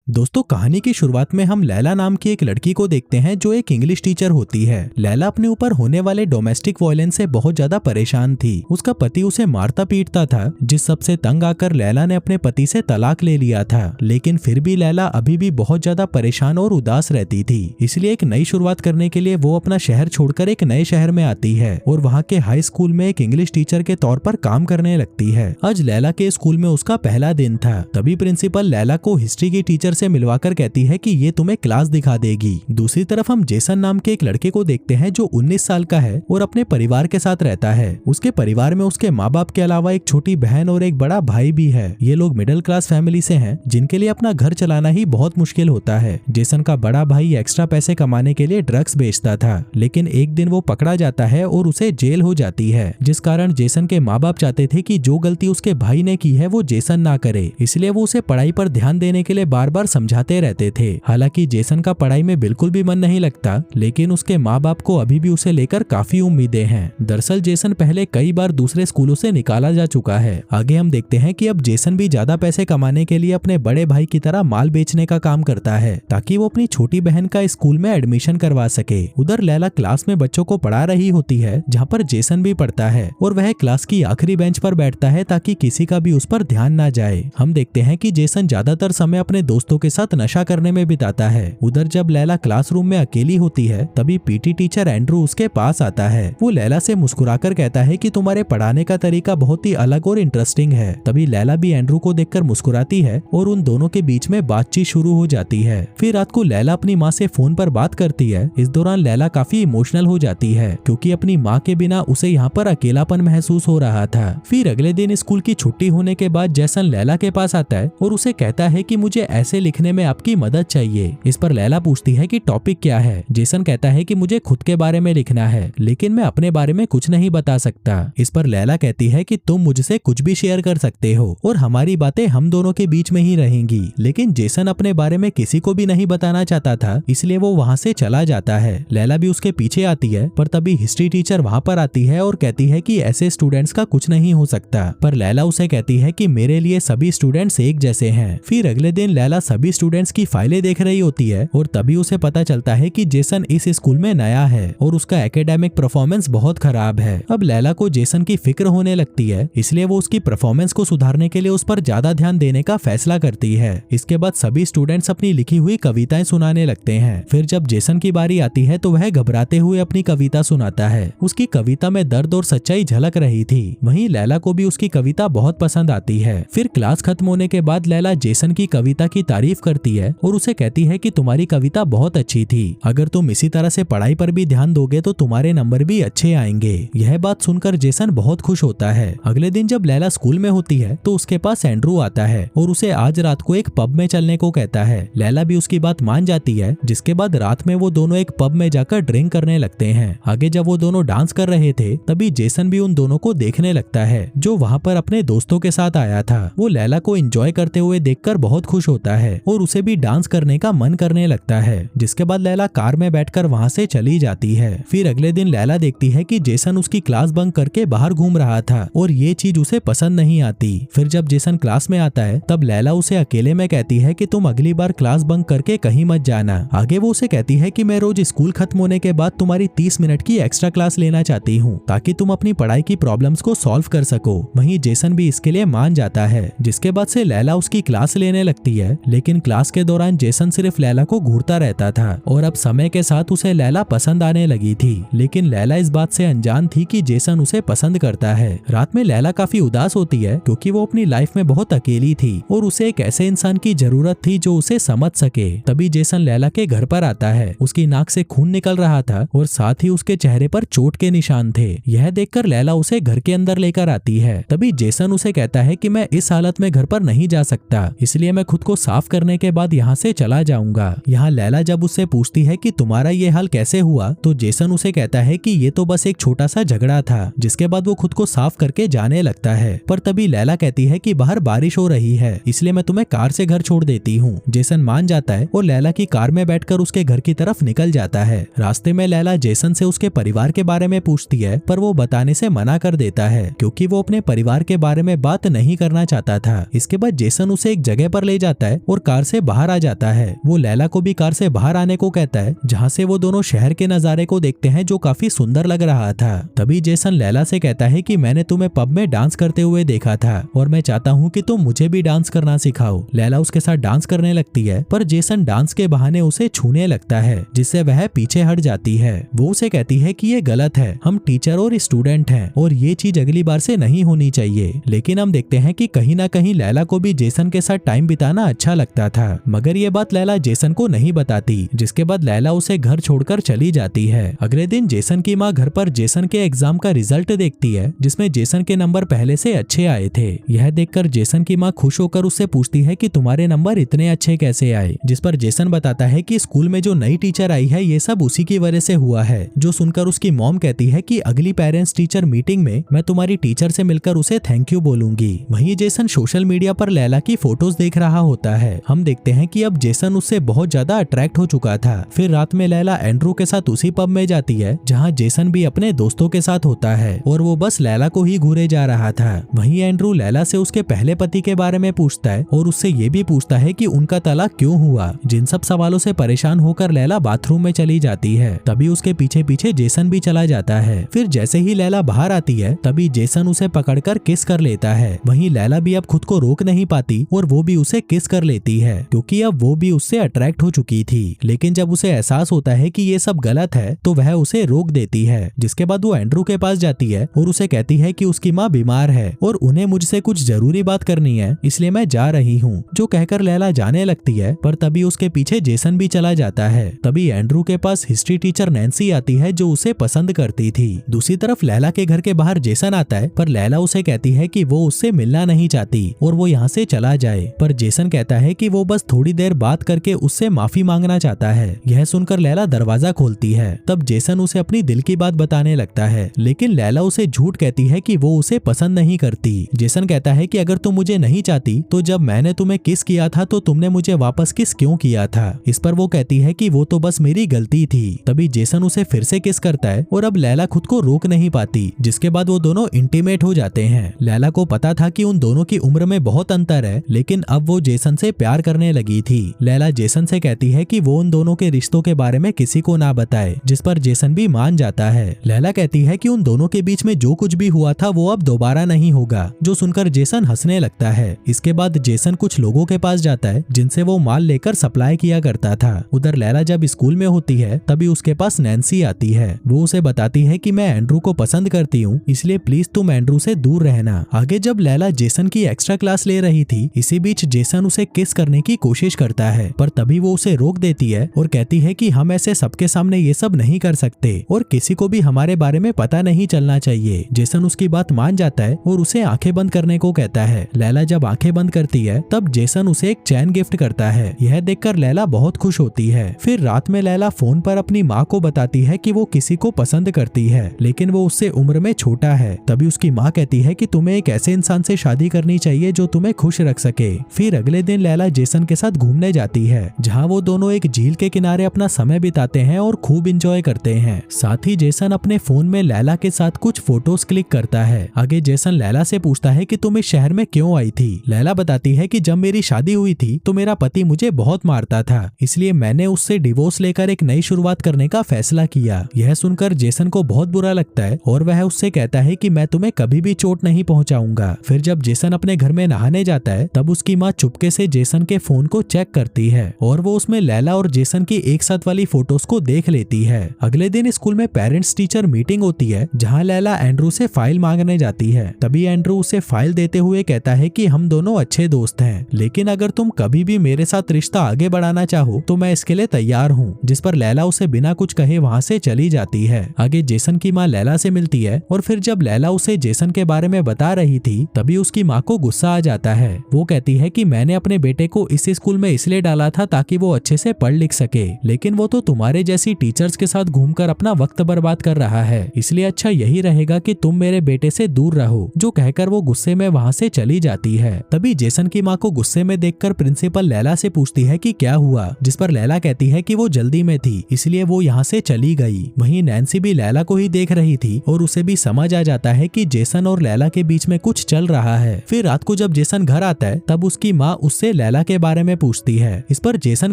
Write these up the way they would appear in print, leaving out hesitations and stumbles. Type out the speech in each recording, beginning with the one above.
दोस्तों, कहानी की शुरुआत में हम लैला नाम की एक लड़की को देखते हैं जो एक इंग्लिश टीचर होती है। लैला अपने ऊपर होने वाले डोमेस्टिक वायलेंस से बहुत ज्यादा परेशान थी। उसका पति उसे मारता पीटता था, जिस सबसे तंग आकर लैला ने अपने पति से तलाक ले लिया था। लेकिन फिर भी लैला अभी भी बहुत ज्यादा परेशान और उदास रहती थी। इसलिए एक नई शुरुआत करने के लिए वो अपना शहर छोड़कर एक नए शहर में आती है और वहाँ के हाई स्कूल में एक इंग्लिश टीचर के तौर पर काम करने लगती है। आज लैला के स्कूल में उसका पहला दिन था। तभी प्रिंसिपल लैला को हिस्ट्री की टीचर से मिलवाकर कहती है कि ये तुम्हें क्लास दिखा देगी। दूसरी तरफ हम जेसन नाम के एक लड़के को देखते हैं जो 19 साल का है और अपने परिवार के साथ रहता है। उसके परिवार में उसके माँ बाप के अलावा एक छोटी बहन और एक बड़ा भाई भी है। ये लोग मिडिल क्लास फैमिली से हैं, जिनके लिए अपना घर चलाना ही बहुत मुश्किल होता है। जेसन का बड़ा भाई एक्स्ट्रा पैसे कमाने के लिए ड्रग्स बेचता था, लेकिन एक दिन वो पकड़ा जाता है और उसे जेल हो जाती है, जिस कारण जेसन के माँ बाप चाहते थे कि जो गलती उसके भाई ने की है वो जेसन ना करे। इसलिए वो उसे पढ़ाई पर ध्यान देने के लिए बार बार समझाते रहते थे। हालांकि जेसन का पढ़ाई में बिल्कुल भी मन नहीं लगता, लेकिन उसके माँ बाप को अभी भी उसे लेकर काफी उम्मीदें हैं। दरअसल जेसन पहले कई बार दूसरे स्कूलों से निकाला जा चुका है। आगे हम देखते हैं कि अब जेसन भी ज्यादा पैसे कमाने के लिए अपने बड़े भाई की तरह माल बेचने का काम करता है, ताकि वो अपनी छोटी बहन का स्कूल में एडमिशन करवा सके। उधर लैला क्लास में बच्चों को पढ़ा रही होती है, जहाँ पर जेसन भी पढ़ता है और वह क्लास की आखिरी बेंच पर बैठता है ताकि किसी का भी उस पर ध्यान ना जाए। हम देखते हैं कि जेसन ज्यादातर समय अपने दोस्तों के साथ नशा करने में बिताता है। उधर जब लैला क्लासरूम में अकेली होती है, तभी पीटी टीचर एंड्रू उसके पास आता है। वो लैला से मुस्कुराकर कहता है कि तुम्हारे पढ़ाने का तरीका बहुत ही अलग और इंटरेस्टिंग है। तभी लैला भी एंड्रू को देखकर मुस्कुराती है और उन दोनों के बीच में बातचीत शुरू हो जाती है। फिर रात को लैला अपनी माँ से फोन पर बात करती है। इस दौरान लैला काफी इमोशनल हो जाती है, क्योंकि अपनी माँ के बिना उसे यहाँ पर अकेलापन महसूस हो रहा था। फिर अगले दिन स्कूल की छुट्टी होने के बाद जेसन लैला के पास आता है और उसे कहता है कि मुझे ऐसे लिखने में आपकी मदद चाहिए। इस पर लैला पूछती है कि टॉपिक क्या है। जेसन कहता है कि मुझे खुद के बारे में लिखना है, लेकिन मैं अपने बारे में कुछ नहीं बता सकता। इस पर लैला कहती है कि तुम मुझसे कुछ भी शेयर कर सकते हो और हमारी बातें हम दोनों के बीच में ही रहेंगी। लेकिन जेसन अपने बारे में किसी को भी नहीं बताना चाहता था, इसलिए वो वहाँ से चला जाता है। लैला भी उसके पीछे आती है, पर तभी हिस्ट्री टीचर वहाँ पर आती है और कहती है कि ऐसे स्टूडेंट्स का कुछ नहीं हो सकता। पर लैला उसे कहती है कि मेरे लिए सभी स्टूडेंट्स एक जैसे हैं। फिर अगले दिन लैला सभी स्टूडेंट्स की फाइलें देख रही होती है और तभी उसे पता चलता है कि जेसन इस स्कूल में नया है और उसका एकेडमिक परफॉर्मेंस बहुत खराब है। अब लैला को जेसन की फिक्र होने लगती है, इसलिए वो उसकी परफॉर्मेंस को सुधारने के लिए उस पर ज्यादा ध्यान देने का फैसला करती है। इसके बाद सभी स्टूडेंट्स अपनी लिखी हुई कविताएं सुनाने लगते हैं। फिर जब जेसन की बारी आती है तो वह घबराते हुए अपनी कविता सुनाता है। उसकी कविता में दर्द और सच्चाई झलक रही थी। वहीं लैला को भी उसकी कविता बहुत पसंद आती है। फिर क्लास खत्म होने के बाद लैला जेसन की कविता की तारीफ करती है और उसे कहती है कि तुम्हारी कविता बहुत अच्छी थी। अगर तुम इसी तरह से पढ़ाई पर भी ध्यान दोगे तो तुम्हारे नंबर भी अच्छे आएंगे। यह बात सुनकर जेसन बहुत खुश होता है। अगले दिन जब लैला स्कूल में होती है तो उसके पास एंड्रू आता है और उसे आज रात को एक पब में चलने को कहता है। लैला भी उसकी बात मान जाती है, जिसके बाद रात में वो दोनों एक पब में जाकर ड्रिंक करने लगते हैं। आगे जब वो दोनों डांस कर रहे थे, तभी जेसन भी उन दोनों को देखने लगता है, जो वहाँ पर अपने दोस्तों के साथ आया था। वो लैला को एंजॉय करते हुए देखकर बहुत खुश होता है और उसे भी डांस करने का मन करने लगता है। जिसके बाद लैला कार में बैठकर वहाँ से चली जाती है। फिर अगले दिन लैला देखती है कि जेसन उसकी क्लास बंक करके बाहर घूम रहा था और ये चीज उसे पसंद नहीं आती। फिर जब जेसन क्लास में आता है, तब लैला उसे अकेले में कहती है कि तुम अगली बार क्लास बंक करके कहीं मत जाना। आगे वो उसे कहती है कि मैं रोज स्कूल खत्म होने के बाद तुम्हारी 30 मिनट की एक्स्ट्रा क्लास लेना चाहती हूँ, ताकि तुम अपनी पढ़ाई की प्रॉब्लम्स को सॉल्व कर सको। वहीं जेसन भी इसके लिए मान जाता है। जिसके बाद से लैला उसकी क्लास लेने लगती है, लेकिन क्लास के दौरान जेसन सिर्फ लैला को घूरता रहता था और अब समय के साथ उसे लैला पसंद आने लगी थी। लेकिन लैला इस बात से अनजान थी कि जेसन उसे पसंद करता है। रात में लैला काफी उदास होती है, क्योंकि वो अपनी लाइफ में बहुत अकेली थी और उसे एक ऐसे इंसान की जरूरत थी जो उसे समझ सके। तभी जेसन लैला के घर पर आता है। उसकी नाक से खून निकल रहा था और साथ ही उसके चेहरे पर चोट के निशान थे। यह देखकर लैला उसे घर के अंदर लेकर आती है। तभी जेसन उसे कहता है कि मैं इस हालत में घर पर नहीं जा सकता, इसलिए मैं खुद को साफ करने के बाद यहाँ से चला जाऊंगा। यहाँ लैला जब उससे पूछती है कि तुम्हारा ये हाल कैसे हुआ, तो जेसन उसे कहता है कि ये तो बस एक छोटा सा झगड़ा था। जिसके बाद वो खुद को साफ करके जाने लगता है। पर तभी लैला कहती है कि बाहर बारिश हो रही है, इसलिए मैं तुम्हें कार से घर छोड़ देती हूँ। जेसन मान जाता है और लैला की कार में बैठकर उसके घर की तरफ निकल जाता है। रास्ते में लैला जेसन से उसके परिवार के बारे में पूछती है, पर वो बताने से मना कर देता है, क्योंकि वो अपने परिवार के बारे में बात नहीं करना चाहता था। इसके बाद जेसन उसे एक जगह पर ले जाता है और और कार से बाहर आ जाता है। वो लैला को भी कार से बाहर आने को कहता है, जहाँ से वो दोनों शहर के नजारे को देखते हैं जो काफी सुंदर लग रहा था। तभी जेसन लैला से कहता है कि मैंने तुम्हें पब में डांस करते हुए देखा था और मैं चाहता हूँ कि तुम मुझे भी डांस करना सिखाओ। लैला उसके साथ डांस करने लगती है, पर जेसन डांस के बहाने उसे छूने लगता है, जिससे वह पीछे हट जाती है। वो उसे कहती है कि ये गलत है, हम टीचर और स्टूडेंट हैं और ये चीज अगली बार से नहीं होनी चाहिए। लेकिन हम देखते हैं कि कहीं ना कहीं लैला को भी जेसन के साथ टाइम बिताना अच्छा लगता था, मगर ये बात लैला जेसन को नहीं बताती, जिसके बाद लैला उसे घर छोड़कर चली जाती है। अगले दिन जेसन की माँ घर पर जेसन के एग्जाम का रिजल्ट देखती है, जिसमें जेसन के नंबर पहले से अच्छे आए थे। यह देखकर जेसन की माँ खुश होकर उससे पूछती है कि तुम्हारे नंबर इतने अच्छे कैसे आए, जिस पर जेसन बताता है कि स्कूल में जो नई टीचर आई है ये सब उसी की वजह से हुआ है। जो सुनकर उसकी मॉम कहती है कि अगली पेरेंट्स टीचर मीटिंग में मैं तुम्हारी टीचर से मिलकर उसे थैंक यू बोलूंगी। वहीं जेसन सोशल मीडिया पर लैला की फोटोज देख रहा होता है। हम देखते हैं कि अब जेसन उससे बहुत ज्यादा अट्रैक्ट हो चुका था। फिर रात में लैला एंड्रू के साथ उसी पब में जाती है जहाँ जेसन भी अपने दोस्तों के साथ होता है और वो बस लैला को ही घूरे जा रहा था। वहीं एंड्रू लैला से उसके पहले पति के बारे में पूछता है और उससे ये भी पूछता है कि उनका तलाक क्यों हुआ। जिन सब सवालों से परेशान होकर लैला बाथरूम में चली जाती है। तभी उसके पीछे पीछे जेसन भी चला जाता है। फिर जैसे ही लैला बाहर आती है तभी जेसन उसे पकड़कर किस कर लेता है। वहीं लैला भी अब खुद को रोक नहीं पाती और वो भी उसे किस कर लेती है, क्योंकि अब वो भी उससे अट्रैक्ट हो चुकी थी। लेकिन जब उसे एहसास होता है कि ये सब गलत है तो वह उसे रोक देती है। जिसके बाद वो एंड्रू के पास जाती है और उसे कहती है कि उसकी माँ बीमार है और उन्हें मुझसे कुछ जरूरी बात करनी है, इसलिए मैं जा रही हूँ। जो कहकर लैला जाने लगती है, पर तभी उसके पीछे जेसन भी चला जाता है। तभी एंड्रू के पास हिस्ट्री टीचर नैन्सी आती है जो उसे पसंद करती थी। दूसरी तरफ लैला के घर के बाहर जेसन आता है, पर लैला उसे कहती है कि वो उससे मिलना नहीं चाहती और वो यहाँ से चला जाए। पर जेसन कहता है कि वो बस थोड़ी देर बात करके उससे माफी मांगना चाहता है। यह सुनकर लैला दरवाजा खोलती है। तब जेसन उसे अपनी दिल की बात बताने लगता है, लेकिन लैला उसे झूठ कहती है कि वो उसे पसंद नहीं करती। जेसन कहता है कि अगर तुम मुझे नहीं चाहती तो जब मैंने तुम्हें किस किया था तो तुमने मुझे वापस किस क्यों किया था। इस पर वो कहती है कि वो तो बस मेरी गलती थी। तभी जेसन उसे फिर से किस करता है और अब लैला खुद को रोक नहीं पाती, जिसके बाद वो दोनों इंटीमेट हो जाते हैं। लैला को पता था कि उन दोनों की उम्र में बहुत अंतर है, लेकिन अब वो जेसन से प्यार करने लगी थी। लैला जेसन से कहती है कि वो उन दोनों के रिश्तों के बारे में किसी को ना बताए, जिस पर जेसन भी मान जाता है। लैला कहती है कि उन दोनों के बीच में जो कुछ भी हुआ था वो अब दोबारा नहीं होगा, जो सुनकर जेसन हंसने लगता है। इसके बाद जेसन कुछ लोगों के पास जाता है जिनसे वो माल लेकर सप्लाई किया करता था। उधर लैला जब स्कूल में होती है तभी उसके पास नैन्सी आती है। वो उसे बताती है कि मैं एंड्रू को पसंद करती हूँ, इसलिए प्लीज तुम एंड्रू से दूर रहना। आगे जब लैला जेसन की एक्स्ट्रा क्लास ले रही थी, इसी बीच जेसन उसे किस करने की कोशिश करता है, पर तभी वो उसे रोक देती है और कहती है कि हम ऐसे सबके सामने ये सब नहीं कर सकते और किसी को भी हमारे बारे में पता नहीं चलना चाहिए। जेसन उसकी बात मान जाता है और उसे आंखें बंद करने को कहता है। लैला जब आंखें बंद करती है तब जेसन उसे एक चैन गिफ्ट करता है। यह देखकर लैला बहुत खुश होती है। फिर रात में लैला फोन पर अपनी माँ को बताती है कि वो किसी को पसंद करती है, लेकिन वो उससे उम्र में छोटा है। तभी उसकी माँ कहती है कि तुम्हें एक ऐसे इंसान से शादी करनी चाहिए जो तुम्हें खुश रख सके। फिर अगले दिन लैला जेसन के साथ घूमने जाती है, जहाँ वो दोनों एक झील के किनारे अपना समय बिताते हैं और खूब इंजॉय करते हैं। साथ ही जेसन अपने फोन में लैला के साथ कुछ फोटोज क्लिक करता है। आगे जेसन लैला से पूछता है कि तुम इस शहर में क्यों आई थी। लैला बताती है कि जब मेरी शादी हुई थी तो मेरा पति मुझे बहुत मारता था, इसलिए मैंने उससे डिवोर्स लेकर एक नई शुरुआत करने का फैसला किया। यह सुनकर जेसन को बहुत बुरा लगता है और वह उससे कहता है कि मैं तुम्हें कभी भी चोट नहीं पहुंचाऊंगा। फिर जब जेसन अपने घर में नहाने जाता है तब उसकी माँ चुपके से जेसन के फोन को चेक करती है और वो उसमें लैला और जेसन की एक साथ वाली फोटोज को देख लेती है। अगले दिन स्कूल में पेरेंट्स टीचर मीटिंग होती है, जहाँ लैला एंड्रू से फाइल मांगने जाती है। तभी एंड्रू उसे फाइल देते हुए कहता है कि हम दोनों अच्छे दोस्त हैं, लेकिन अगर तुम कभी भी मेरे साथ रिश्ता आगे बढ़ाना चाहो तो मैं इसके लिए तैयार हूँ। जिस पर लैला उसे बिना कुछ कहे वहाँ से चली जाती है। आगे जेसन की माँ लैला से मिलती है और फिर जब लैला उसे जेसन के बारे में बता रही थी तभी उसकी माँ को गुस्सा आ जाता है। वो कहती है कि मैंने अपने बेटे को इस स्कूल में इसलिए डाला था ताकि वो अच्छे से पढ़ लिख सके, लेकिन वो तो तुम्हारे जैसी टीचर्स के साथ घूमकर अपना वक्त बर्बाद कर रहा है, इसलिए अच्छा यही रहेगा कि तुम मेरे बेटे से दूर रहो। जो कहकर वो गुस्से में वहाँ से चली जाती है। तभी जेसन की माँ को गुस्से में देखकर प्रिंसिपल लैला से पूछती है कि क्या हुआ, जिस पर लैला कहती है कि वो जल्दी में थी इसलिए वो यहाँ से चली गई। वहीं नैन्सी भी लैला को ही देख रही थी और उसे भी समझ आ जाता है कि जेसन और लैला के बीच में कुछ चल रहा है। फिर रात को जब जेसन घर आता है तब उसकी माँ उससे लैला के बारे में पूछती है। इस पर जेसन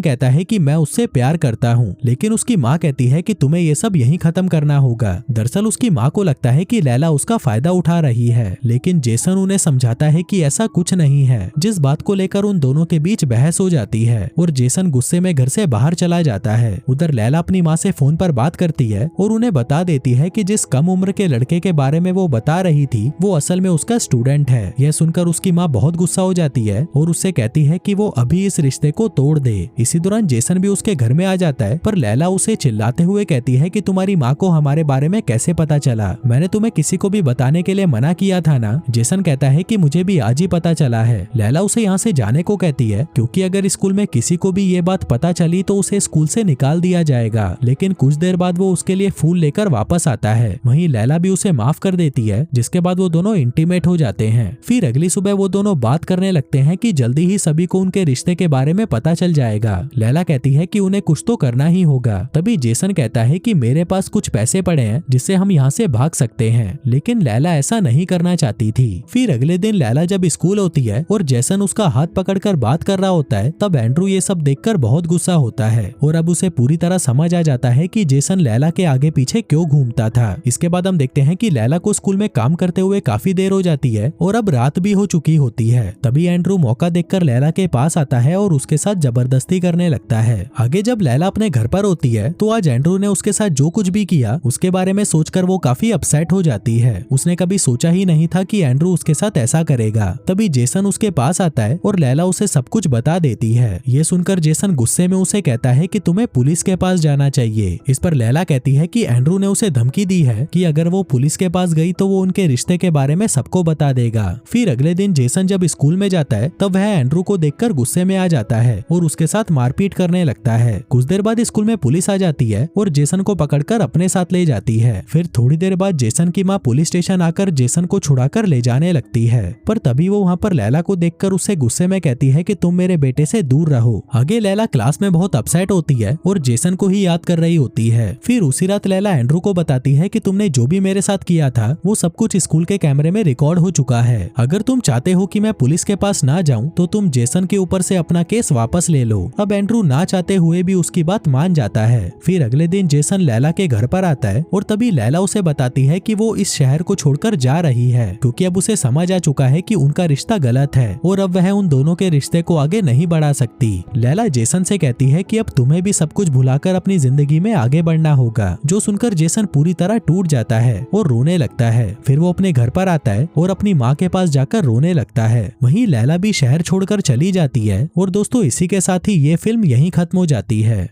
कहता है कि मैं उससे प्यार करता हूँ, लेकिन उसकी माँ कहती है कि तुम्हें ये सब यहीं खत्म करना होगा। दरअसल उसकी माँ को लगता है कि लैला उसका फायदा उठा रही है, लेकिन जेसन उन्हें समझाता है कि ऐसा कुछ नहीं है, जिस बात को लेकर उन दोनों के बीच बहस हो जाती है और जेसन गुस्से में घर से बाहर चला जाता है। उधर लैला अपनी माँ से फोन पर बात करती है और उन्हें बता देती है कि जिस कम उम्र के लड़के के बारे में वो बता रही थी वो असल में उसका स्टूडेंट है। यह सुनकर उसकी माँ बहुत गुस्सा हो जाती है और उससे कहती है कि वो अभी इस रिश्ते को तोड़ दे। इसी दौरान जेसन भी उसके घर में आ जाता है, पर लैला उसे चिल्लाते हुए कहती है कि तुम्हारी माँ को हमारे बारे में कैसे पता चला? मैंने तुम्हें किसी को भी बताने के लिए मना किया था ना। जेसन कहता है कि मुझे भी आज ही पता चला है। लैला उसे यहाँ से जाने को कहती है, क्योंकि अगर स्कूल में किसी को भी ये बात पता चली तो उसे स्कूल से निकाल दिया जाएगा। लेकिन कुछ देर बाद वो उसके लिए फूल लेकर वापस आता है। वहीं लैला भी उसे माफ कर देती है, जिसके बाद वो दोनों इंटीमेट हो जाते हैं। फिर अगली सुबह वो दोनों बात करने लगते हैं कि जल्दी ही सभी को उनके रिश्ते के बारे में पता चल जाएगा। लैला कहती है कि उन्हें कुछ तो करना ही होगा। तभी जेसन कहता है कि मेरे पास कुछ पैसे पड़े हैं जिससे हम यहाँ से भाग सकते हैं, लेकिन लैला ऐसा नहीं करना चाहती थी। फिर अगले दिन लैला जब स्कूल होती है और जेसन उसका हाथ पकड़कर बात कर रहा होता है, तब एंड्रू ये सब देखकर बहुत गुस्सा होता है और अब उसे पूरी तरह समझ आ जाता है कि जेसन लैला के आगे पीछे क्यों घूमता था। इसके बाद हम देखते हैं कि लैला को स्कूल में काम करते हुए काफी देर हो जाती है और अब रात भी हो चुकी होती है। तभी एंड्रू मौका देखकर लैला के पास आता है और उसके साथ जबरदस्ती करने लगता है। आगे जब लैला अपने घर पर होती है तो आज एंड्रू ने उसके साथ जो कुछ भी किया उसके बारे में सोचकर वो काफी अपसेट हो जाती है। उसने कभी सोचा ही नहीं था कि एंड्रू उसके साथ ऐसा करेगा। तभी जेसन उसके पास आता है और लैला उसे सब कुछ बता देती है। ये सुनकर जेसन गुस्से में उसे कहता है कि तुम्हें पुलिस के पास जाना चाहिए। इस पर लैला कहती है कि एंड्रू ने उसे धमकी दी है कि अगर वो पुलिस के पास गई तो वो उनके रिश्ते के बारे में सबको बता देगा। फिर अगले दिन जेसन जब स्कूल में जाता है तब वह एंड्रू को देखकर गुस्से में आ जाता है और उसके साथ मारपीट करने लगता है। कुछ देर बाद स्कूल में पुलिस आ जाती है और जेसन को पकड़कर अपने साथ ले जाती है। फिर थोड़ी देर बाद जेसन की माँ पुलिस स्टेशन आकर जेसन को छुड़ाकर ले जाने लगती है, पर तभी वो वहाँ पर लैला को देखकर उससे गुस्से में कहती है कि तुम मेरे बेटे से दूर रहो। आगे लैला क्लास में बहुत अपसेट होती है और जेसन को ही याद कर रही होती है। फिर उसी रात लैला एंड्रू को बताती है कि तुमने जो भी मेरे साथ किया था वो सब कुछ स्कूल के कैमरे में रिकॉर्ड हो चुका है। अगर तुम चाहते हो कि मैं पुलिस के पास ना जाऊं तो तुम जेसन के ऊपर से अपना केस वापस ले लो। अब एंड्रू ना चाहते हुए भी उसकी बात मान जाता है। फिर अगले दिन जेसन लैला के घर पर आता है और तभी लैला उसे बताती है कि वो इस शहर को छोड़कर जा रही है, क्योंकि अब उसे समझ आ चुका है कि उनका रिश्ता गलत है और अब वह उन दोनों के रिश्ते को आगे नहीं बढ़ा सकती। लैला जेसन से कहती है कि अब तुम्हें भी सब कुछ भुलाकर अपनी जिंदगी में आगे बढ़ना होगा, जो सुनकर जेसन पूरी तरह टूट जाता है और रोने लगता है। फिर वो अपने घर पर आता है और अपनी माँ के पास जाकर रोने लगता है। वहीं लैला भी शहर छोड़कर चली जाती है। और दोस्तों इसी के साथ ही ये फिल्म यहीं खत्म हो जाती है।